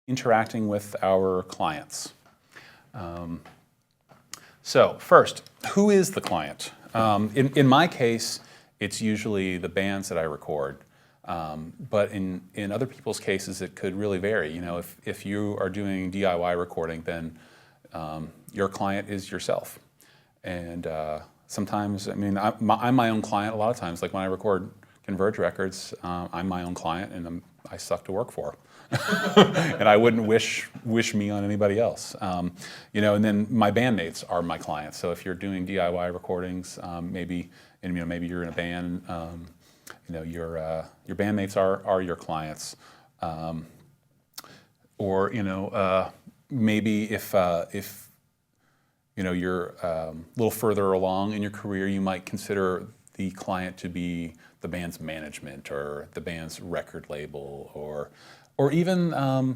interacting with our clients. So first, who is the client? In my case, it's usually the bands that I record. But in other people's cases, it could really vary. You know, if you are doing DIY recording, then your client is yourself. And sometimes, I mean, I'm my own client a lot of times. Like when I record Converge records, I'm my own client, and I suck to work for. And I wouldn't wish me on anybody else. You know, and then my bandmates are my clients. So if you're doing DIY recordings, maybe you're in a band. You know, your bandmates are your clients, or you know, maybe if you know you're a little further along in your career, you might consider the client to be the band's management or the band's record label, or even the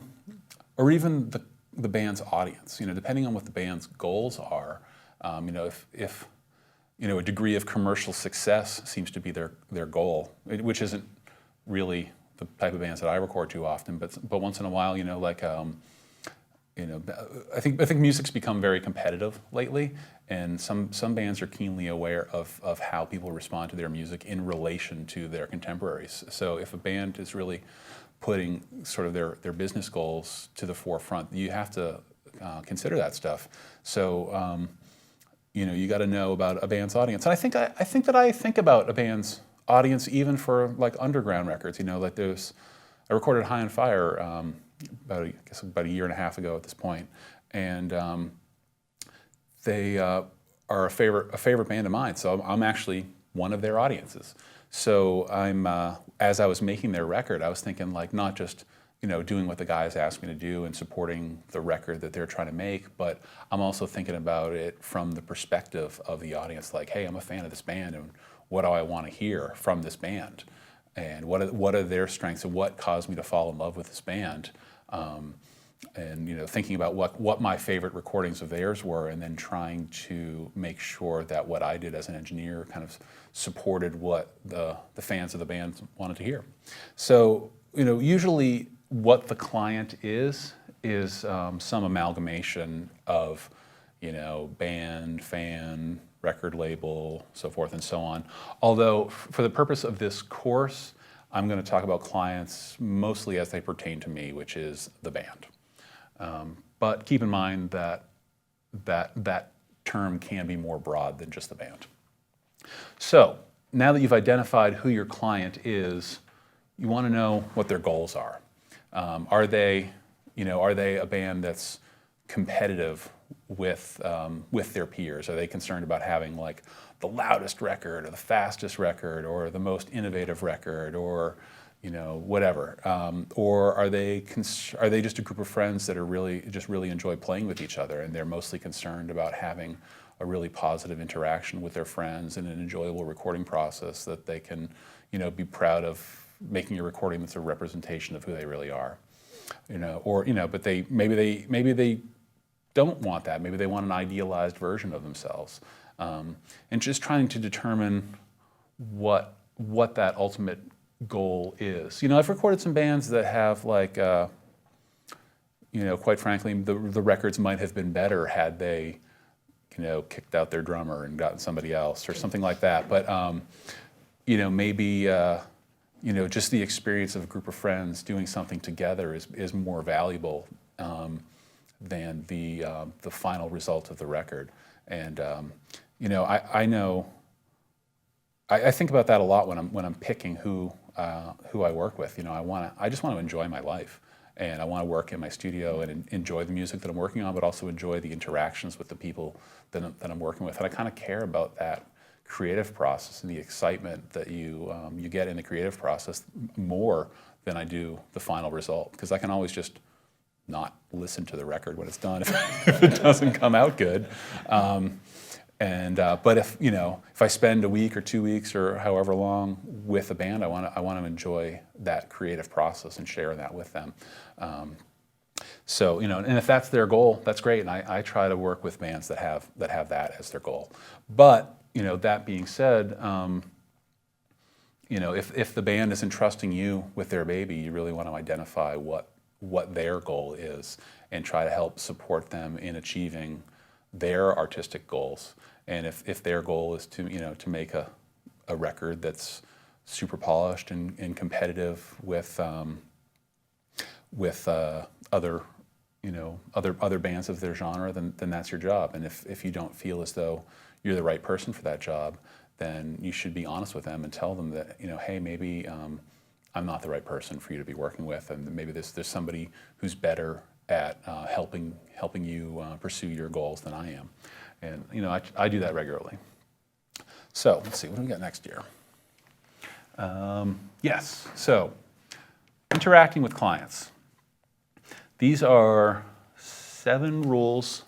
band's audience. You know, depending on what the band's goals are. You know, if you know, a degree of commercial success seems to be their goal, which isn't really the type of bands that I record too often, but once in a while, you know, like you know, I think music's become very competitive lately, and some bands are keenly aware of how people respond to their music in relation to their contemporaries. So if a band is really putting sort of their business goals to the forefront, you have to consider that stuff. So you know, you got to know about a band's audience. And I think that I think about a band's audience even for like underground records. You know, like I recorded High on Fire about a year and a half ago at this point, and they are a favorite band of mine. So I'm actually one of their audiences. So as I was making their record, I was thinking like not just, you know, doing what the guys asked me to do and supporting the record that they're trying to make, but I'm also thinking about it from the perspective of the audience. Like, hey, I'm a fan of this band, and what do I want to hear from this band, and what are their strengths, and what caused me to fall in love with this band, and you know, thinking about what my favorite recordings of theirs were, and then trying to make sure that what I did as an engineer kind of supported what the fans of the band wanted to hear. So, you know, usually what the client is some amalgamation of, you know, band, fan, record label, so forth and so on. Although for the purpose of this course, I'm going to talk about clients mostly as they pertain to me, which is the band. But keep in mind that term can be more broad than just the band. So now that you've identified who your client is, you want to know what their goals are. Are they a band that's competitive with their peers? Are they concerned about having like the loudest record or the fastest record or the most innovative record or, you know, whatever? Or are they just a group of friends that are really enjoy playing with each other, and they're mostly concerned about having a really positive interaction with their friends and an enjoyable recording process that they can, you know, be proud of making a recording that's a representation of who they really are, you know, or, you know, but maybe they don't want that. Maybe they want an idealized version of themselves, and just trying to determine what that ultimate goal is. You know, I've recorded some bands that have like, you know, quite frankly, the records might have been better had they, you know, kicked out their drummer and gotten somebody else or something like that. But you know, maybe. You know, just the experience of a group of friends doing something together is more valuable than the final result of the record. And you know, I think about that a lot when I'm picking who I work with. You know, I just want to enjoy my life, and I want to work in my studio and enjoy the music that I'm working on, but also enjoy the interactions with the people that I'm working with. And I kind of care about that creative process and the excitement that you get in the creative process more than I do the final result, because I can always just not listen to the record when it's done if it doesn't come out good. But if I spend a week or 2 weeks or however long with a band, I want to enjoy that creative process and share that with them. So, you know, and if that's their goal, that's great. And I try to work with bands that have that as their goal. But, you know, that being said, you know, if the band is entrusting you with their baby, you really want to identify what what their goal is and try to help support them in achieving their artistic goals. And if their goal is to, to make a record that's super polished and competitive with other other bands of their genre, then that's your job. And if you don't feel as though you're the right person for that job, then you should be honest with them and tell them that, hey, maybe I'm not the right person for you to be working with, and maybe there's somebody who's better at helping you pursue your goals than I am. And I do that regularly. So let's see, what do we got next year? Yes, so interacting with clients. These are 7 rules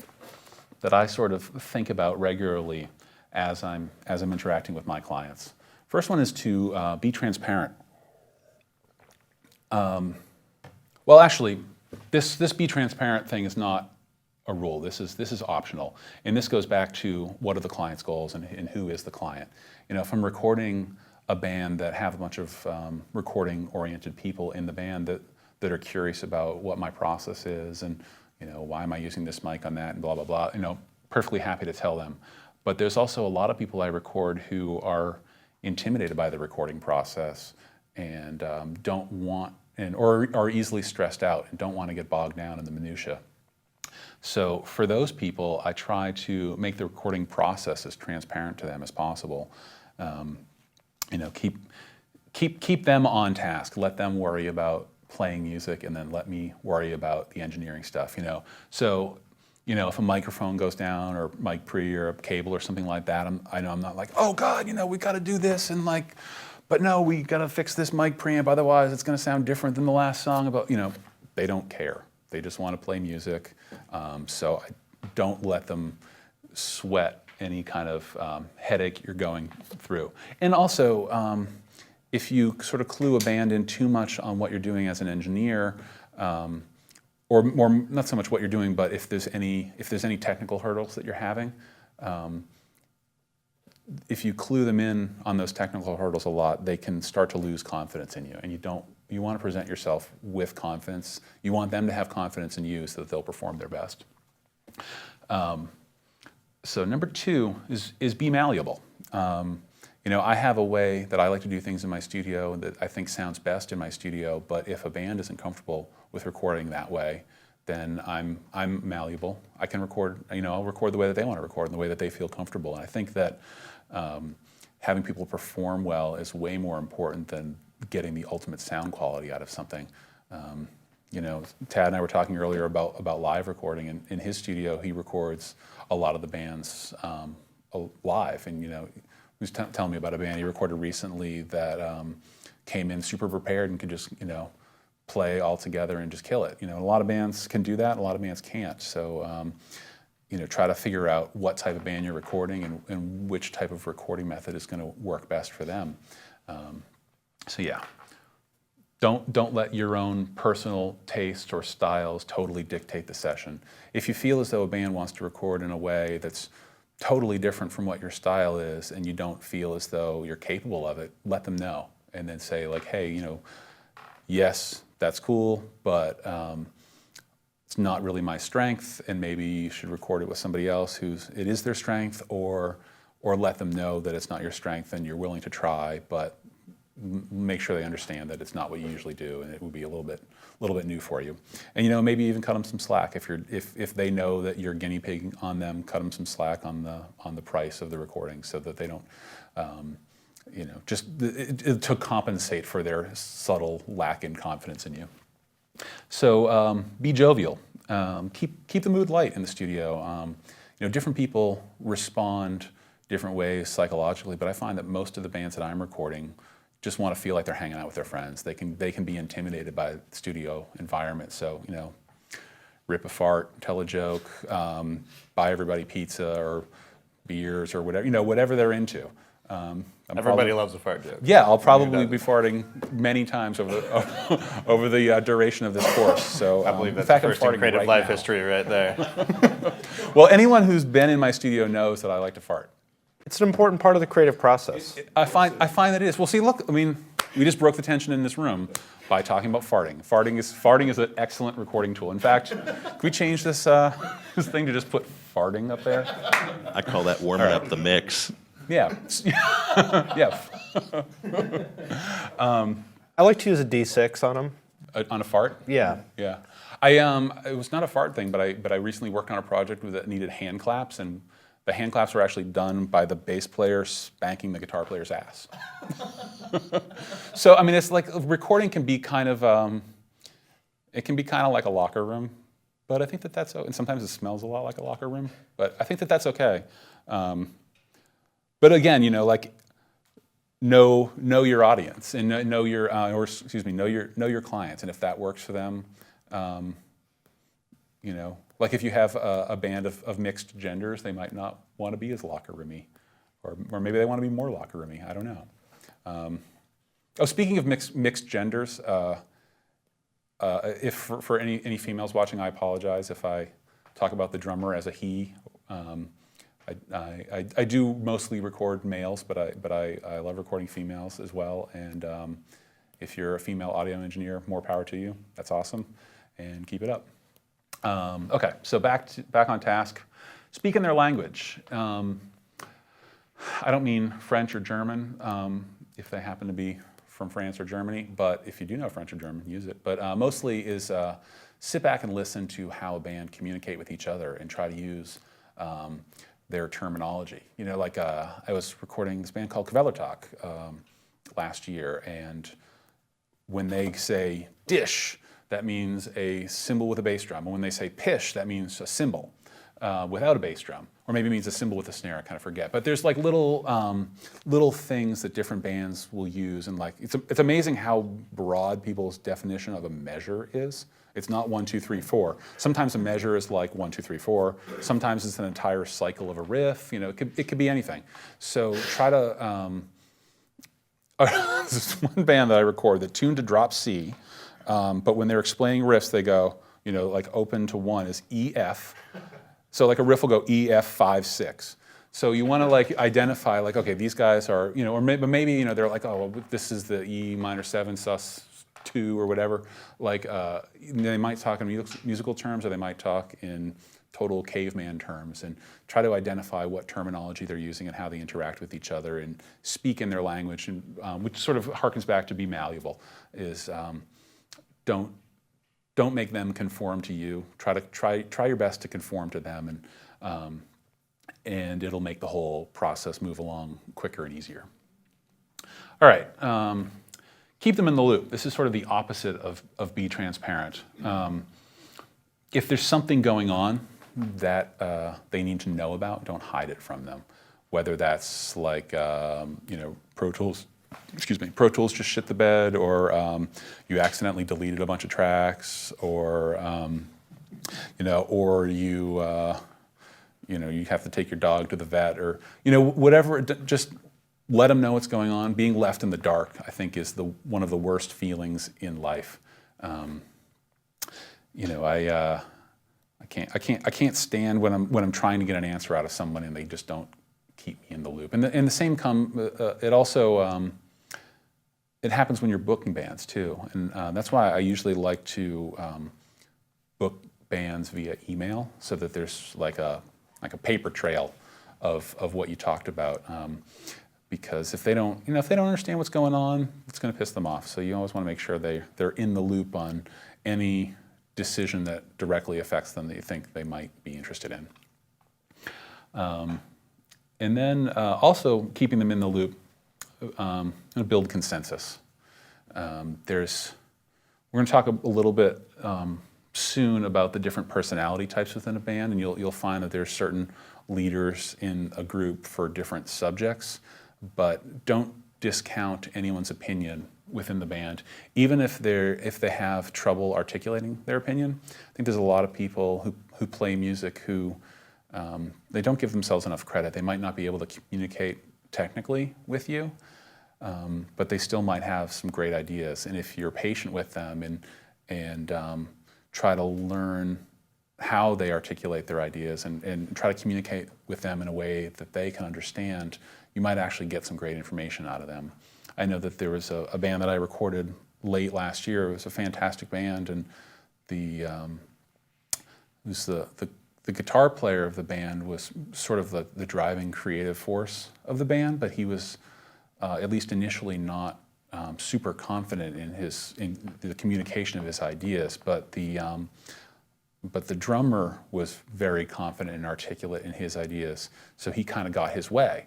that I sort of think about regularly as I'm interacting with my clients. First one is to be transparent. Well, actually, this be transparent thing is not a rule. This is optional, and this goes back to what are the client's goals and who is the client. If I'm recording a band that have a bunch of recording-oriented people in the band that are curious about what my process is and why am I using this mic on that and blah blah blah. Perfectly happy to tell them. But there's also a lot of people I record who are intimidated by the recording process and don't want or are easily stressed out and don't want to get bogged down in the minutia. So for those people, I try to make the recording process as transparent to them as possible. Keep them on task. Let them worry about playing music, and then let me worry about the engineering stuff. So if a microphone goes down or mic pre or a cable or something like that, I know I'm not like, oh God, we got to do this and but no, we got to fix this mic preamp, otherwise it's going to sound different than the last song about. They don't care. They just want to play music. So I don't let them sweat any kind of headache you're going through. And also, if you sort of clue a band in too much on what you're doing as an engineer, or more, not so much what you're doing, but if there's any technical hurdles that you're having, if you clue them in on those technical hurdles a lot, they can start to lose confidence in you. And you want to present yourself with confidence. You want them to have confidence in you so that they'll perform their best. So number 2 is be malleable. I have a way that I like to do things in my studio that I think sounds best in my studio, but if a band isn't comfortable with recording that way, then I'm malleable. I can record, I'll record the way that they want to record and the way that they feel comfortable. And I think that having people perform well is way more important than getting the ultimate sound quality out of something. Tad and I were talking earlier about live recording, and in his studio he records a lot of the bands live, and he was telling me about a band he recorded recently that came in super prepared and could just play all together and just kill it. A lot of bands can do that, a lot of bands can't. So try to figure out what type of band you're recording and which type of recording method is going to work best for them. So yeah, don't let your own personal taste or styles totally dictate the session. If you feel as though a band wants to record in a way that's totally different from what your style is and you don't feel as though you're capable of it, let them know. And then say like, hey, yes, that's cool, but it's not really my strength, and maybe you should record it with somebody else it is their strength, or let them know that it's not your strength and you're willing to try, but make sure they understand that it's not what you usually do, and it would be a little bit new for you. And maybe even cut them some slack if they know that you're guinea pigging on them. Cut them some slack on the price of the recording so that they don't, just to compensate for their subtle lack in confidence in you. So be jovial. Keep the mood light in the studio. Different people respond different ways psychologically, but I find that most of the bands that I'm recording just want to feel like they're hanging out with their friends. They can be intimidated by the studio environment. So rip a fart, tell a joke, buy everybody pizza or beers or whatever whatever they're into. Everybody loves a fart joke. Yeah, I'll probably be farting many times over the duration of this course. So I believe that's in fact, the first in creative life history right there. Well, anyone who's been in my studio knows that I like to fart. It's an important part of the creative process. I find that it is. Well, see, look, we just broke the tension in this room by talking about farting. Farting is an excellent recording tool. In fact, can we change this this thing to just put farting up there? I call that warming up the mix. Yeah. Yeah. I like to use a D6 on them. On a fart? Yeah. Yeah. It was not a fart thing, but I recently worked on a project that needed hand claps, and the hand claps were actually done by the bass player spanking the guitar player's ass. So I mean, it's like recording can be kind of like a locker room, but I think that's and sometimes it smells a lot like a locker room, but I think that's okay. But again, like know your audience and know your know your clients, and if that works for them, like if you have a band of mixed genders, they might not want to be as locker roomy, or maybe they want to be more locker roomy. I don't know. Speaking of mixed genders, if for any females watching, I apologize if I talk about the drummer as a he. I do mostly record males, but I love recording females as well. And if you're a female audio engineer, more power to you. That's awesome, and keep it up. Okay, so back on task. Speaking their language. I don't mean French or German if they happen to be from France or Germany, but if you do know French or German, use it. But mostly is sit back and listen to how a band communicate with each other and try to use their terminology. Like I was recording this band called Kvelertak last year, and when they say dish, that means a cymbal with a bass drum. And when they say pish, that means a cymbal without a bass drum. Or maybe it means a cymbal with a snare, I kind of forget. But there's like little things that different bands will use. And like it's amazing how broad people's definition of a measure is. It's not 1, 2, 3, 4. Sometimes a measure is like 1, 2, 3, 4. Sometimes it's an entire cycle of a riff. It could be anything. So try to, there's one band that I record that tuned to drop C, but when they're explaining riffs, they go, like open to 1 is E, F. So like a riff will go E, F, 5, 6. So you want to like identify like, okay, these guys are, or maybe, they're like, oh, well, this is the E minor 7 sus 2 or whatever. Like they might talk in musical terms, or they might talk in total caveman terms, and try to identify what terminology they're using and how they interact with each other and speak in their language, and which sort of harkens back to be malleable. Is don't make them conform to you. Try your best to conform to them, and it'll make the whole process move along quicker and easier. All right, keep them in the loop. This is sort of the opposite of be transparent. If there's something going on that they need to know about, don't hide it from them. Whether that's like Pro Tools just shit the bed, or you accidentally deleted a bunch of tracks, or or you have to take your dog to the vet, or whatever. Just let them know what's going on. Being left in the dark, I think, is one of the worst feelings in life. I can't stand when I'm trying to get an answer out of someone and they just don't keep me in the loop. And the same it also it happens when you're booking bands too, and that's why I usually like to book bands via email, so that there's like a paper trail of what you talked about. Because if they don't understand what's going on, it's going to piss them off. So you always want to make sure they're in the loop on any decision that directly affects them that you think they might be interested in. And then also keeping them in the loop, build consensus. We're going to talk a little bit soon about the different personality types within a band, and you'll find that there's certain leaders in a group for different subjects, but don't discount anyone's opinion within the band, even if they have trouble articulating their opinion. I think there's a lot of people who play music who they don't give themselves enough credit. They might not be able to communicate technically with you, but they still might have some great ideas. And if you're patient with them and try to learn how they articulate their ideas and try to communicate with them in a way that they can understand, you might actually get some great information out of them. I know that there was a band that I recorded late last year. It was a fantastic band, and the guitar player of the band was sort of the driving creative force of the band, but he was at least initially not super confident in the communication of his ideas. But the drummer was very confident and articulate in his ideas, so he kind of got his way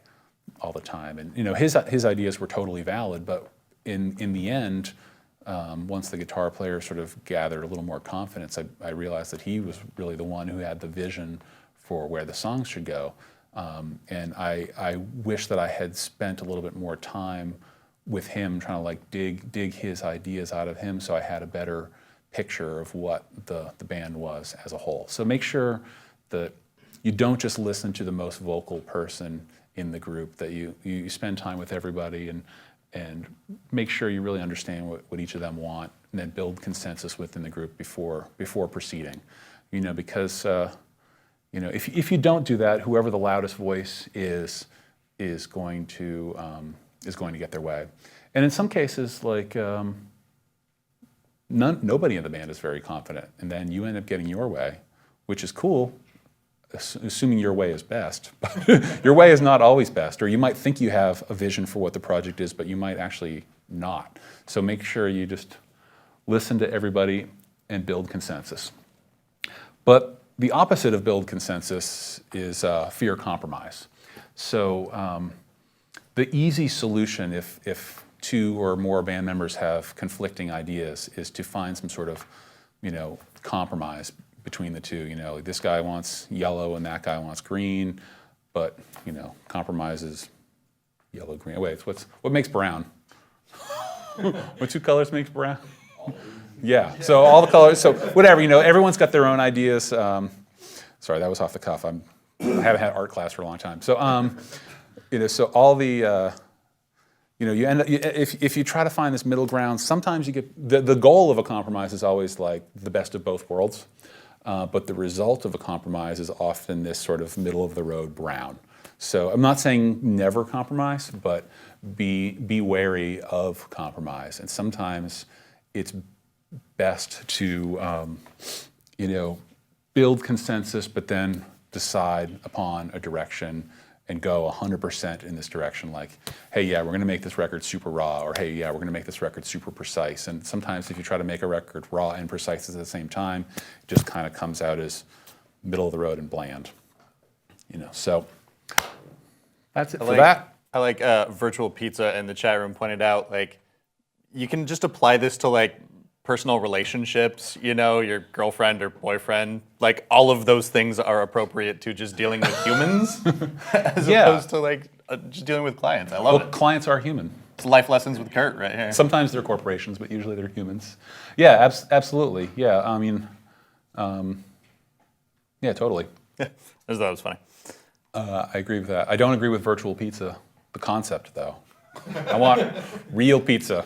all the time. And his ideas were totally valid, but in the end, once the guitar player sort of gathered a little more confidence, I realized that he was really the one who had the vision for where the songs should go. And I wish that I had spent a little bit more time with him, trying to like dig his ideas out of him, so I had a better picture of what the band was as a whole. So make sure that you don't just listen to the most vocal person in the group, that you spend time with everybody and make sure you really understand what each of them want, and then build consensus within the group before proceeding. Because if you don't do that, whoever the loudest voice is going to get their way. And in some cases, like nobody in the band is very confident, and then you end up getting your way, which is cool, assuming your way is best. But your way is not always best, or you might think you have a vision for what the project is, but you might actually not. So make sure you just listen to everybody and build consensus. But the opposite of build consensus is fear compromise. So the easy solution, if two or more band members have conflicting ideas, is to find some sort of compromise between the two. This guy wants yellow and that guy wants green, but compromise is yellow, green. Wait, what makes brown? What two colors makes brown? Yeah, so all the colors, so whatever, everyone's got their own ideas. Sorry, that was off the cuff. I haven't had art class for a long time. So, so all the, you end up, if you try to find this middle ground, sometimes you get, the goal of a compromise is always like the best of both worlds, but the result of a compromise is often this sort of middle of the road brown. So I'm not saying never compromise, but be wary of compromise. And sometimes it's best to, build consensus, but then decide upon a direction and go 100% in this direction. Like, hey, yeah, we're going to make this record super raw, or hey, yeah, we're going to make this record super precise. And sometimes if you try to make a record raw and precise at the same time, it just kind of comes out as middle of the road and bland. So that's it for that. I like Virtual Pizza in the chat room pointed out, like, you can just apply this to like personal relationships, your girlfriend or boyfriend, like all of those things are appropriate to just dealing with humans as opposed to like just dealing with clients. I love it. Clients are human. It's life lessons with Kurt right here. Sometimes they're corporations, but usually they're humans. Yeah, absolutely. Yeah, I mean, yeah, totally. Yeah, I just thought it was funny. I agree with that. I don't agree with virtual pizza, the concept though. I want real pizza.